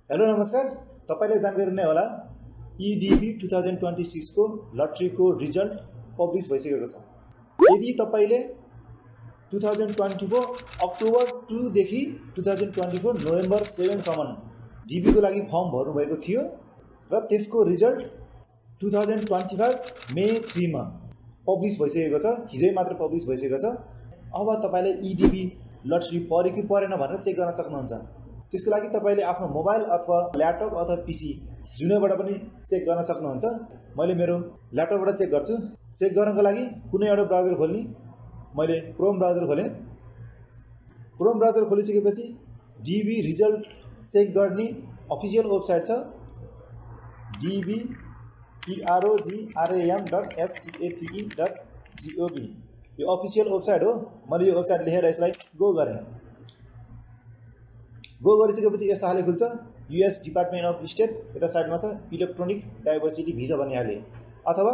Hello नमस्कार। तपाईले जानकारी नै होला EDB 2026 को लटरीको रिजल्ट पब्लिश भइसकेको छ। यदि तपाईले 2024 अक्टोबर 2 देखि 2024 नोभेम्बर 7 सम्म DB को लागि फर्म भर्नु भएको थियो र त्यसको रिजल्ट 2025 मे 3 मा पब्लिश भइसकेको छ। हिजै मात्र पब्लिश भइसकेको छ। अब तपाईले EDB लटरी पर्यो कि परेन भनेर चेक गर्न सक्नुहुन्छ। त्यसको लागि तपाईले आफ्नो मोबाइल अथवा ल्यापटप अथवा पीसी जुनैबाट पनि चेक गर्न सक्नुहुन्छ। मैले मेरो ल्यापटपबाट चेक गर्छु। चेक गर्नको लागि कुनै एउटा ब्राउजर खोल्ने। मैले क्रोम ब्राउजर खोलेँ। क्रोम ब्राउजर खोलिसकेपछि DB रिजल्ट चेक गर्ने अफिसियल वेबसाइट छ dbprogram.state.gov। यो अफिसियल वेबसाइट हो। मैले यो वेबसाइट लेखेर यसलाई गो गरेँ। गो गरिसकेपछि यस्तो खाले खुल्छ। US डिपार्टमेन्ट अफ स्टेट यता साइडमा छ इलेक्ट्रोनिक डाइभर्सिटी भिजा भन्ने हाले, अथवा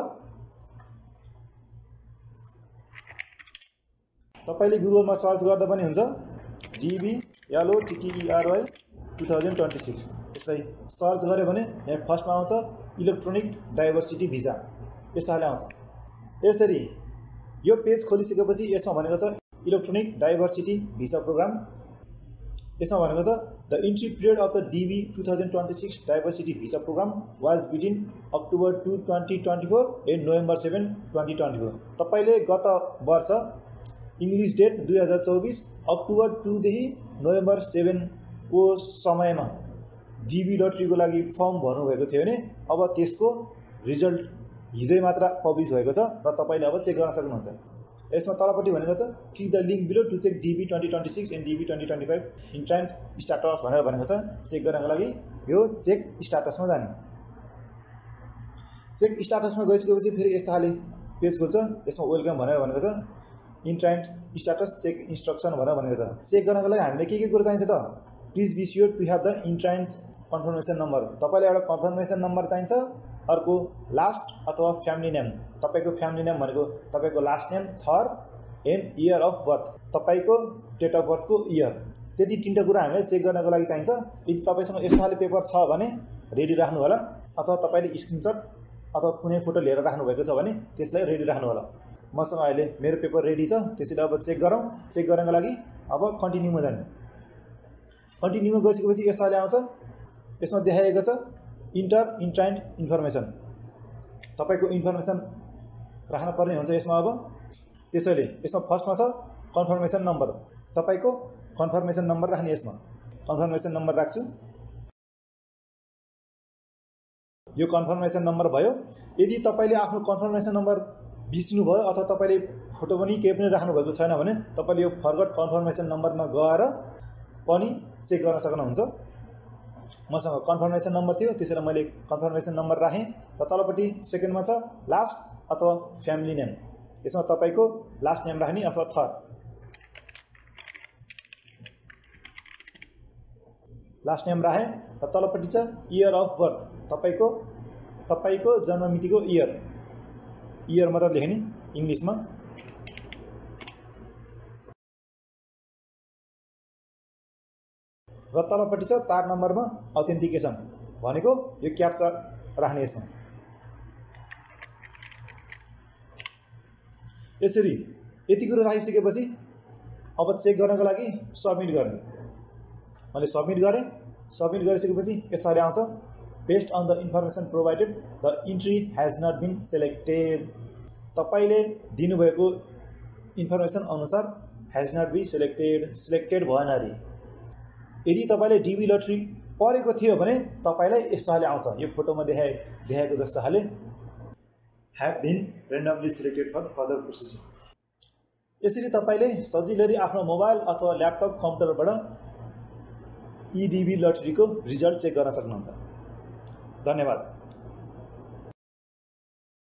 तपाईले गुगलमा सर्च गर्दा पनि हुन्छ DB LOTTERY 2026। यसलाई सर्च गरे भने यहाँ फर्स्टमा आउँछ इलेक्ट्रोनिक डाइभर्सिटी भिजा, यस्तो खाले आउँछ। यसरी यो पेज खोलिसकेपछि यसमा भनेको छ इलेक्ट्रोनिक डाइभर्सिटी भिजा प्रोग्राम। यसमा भनेको छ the entry period of the DB 2026 diversity visa programme was between October 2 2024 and November 7 2024। तपाईले गत वर्ष इङ्ग्लिश डेट 2024 अक्टोबर 2 देखि नोभेम्बर 7 को समयमा DB लटरीको लागि फर्म भर्नु भएको थियो भने अब त्यसको रिजल्ट हिजै मात्र पब्लिश भएको छ र तपाईले अब चेक गर्न सक्नुहुन्छ। यसमा तलपट्टि भनेको छ click the link below to check DB 2026 and DB 2025 entrant status भनेर भनेको छ। चेक गर्नको लागि यो चेक स्टाटसमा जाने। चेक स्टाटसमा गइसकेपछि फेरि यस्तो खाले पेज खुल्छ। यसमा वेलकम भनेर भनेको छ इन्ट्रान्ट स्टाटस चेक इन्स्ट्रक्सन भनेर भनेको छ। चेक गर्नको लागि हामीले के कुरो चाहिन्छ त? Please be sure to have the entrant confirmation number. तपाईलाई एउटा कन्फर्मेसन नम्बर चाहिन्छ। अर्को लास्ट अथवा फ्यामिली नेम। तपाईको फ्यामिली नेम भनेको तपाईको लास्ट नेम, थर एन्ड इयर अफ बर्थ, तपाईको डेट अफ बर्थको इयर। त्यति तीनटा कुरा हामीले चेक गर्नको लागि चाहिन्छ। यदि तपाईसँग यस्तो खाले पेपर छ भने रेडी राख्नु होला, अथवा तपाईले स्क्रिनशट अथवा कुनै फोटो लिएर राख्नु भएको छ भने त्यसलाई रेडी राख्नु होला। मसँग अहिले मेरो पेपर रेडी छ। त्यसैले अब चेक गरौँ। चेक गर्नको लागि अब कन्टिन्यूमा जाने। कन्टिन्यूमा गइसकेपछि यस्तो खाले आउँछ। यसमा देखाएको छ इन्टर इन्ट्रान्ट इन्फर्मेसन। तपाईको इन्फर्मेसन राख्न पर्ने हुन्छ यसमा। अब त्यसैले यसमा फर्स्टमा छ कन्फर्मेसन नम्बर। तपाईको कन्फर्मेसन नम्बर राख्ने। यसमा कन्फर्मेसन नम्बर राख्छु। यो कन्फर्मेसन नम्बर भयो। यदि तपाईले आफ्नो कन्फर्मेसन नम्बर बिर्सिनु भयो अथवा तपाईले फोटो पनि केही पनि राख्नु भएको छैन भने तपाईले यो फरगट कन्फर्मेसन नम्बरमा गएर पनि चेक गर्न सक्नुहुन्छ। मसँग कन्फर्मेसन नम्बर थियो, त्यसैले मैले कन्फर्मेसन नम्बर राखेँ। र तलपट्टि सेकेन्डमा छ लास्ट अथवा फ्यामिली नेम। यसमा तपाईको लास्ट नेम राख्ने अथवा थर। लास्ट नेम राखेँ। र तलपट्टि छ इयर अफ बर्थ। तपाईको जन्ममितिको इयर मात्र लेख्ने इङ्ग्लिसमा। र तलपट्टि छ 4 नम्बरमा अथेन्टिकेसन भनेको यो क्याप्चा राख्ने। यसमा यसरी यति कुरो राखिसकेपछि अब चेक गर्नको लागि सबमिट गर्ने। मैले सबमिट गरेँ। सबमिट गरिसकेपछि यस्तो खाले आउँछ based on the information provided the entry has not been selected. तपाईले दिनुभएको इन्फर्मेसन अनुसार हेज नट बी सेलेक्टेड भएन अरे। यदि तपाईले DB लटरी परेको थियो भने तपाईलाई यस्तो खाले आउँछ। यो फोटोमा देखाएको जस्तो खाले have been randomly selected for further processing. यसरी तपाईले सजिलैले आफ्नो मोबाइल अथवा ल्यापटप कम्प्युटरबाट EDB लटरीको रिजल्ट चेक गर्न सक्नुहुन्छ। धन्यवाद।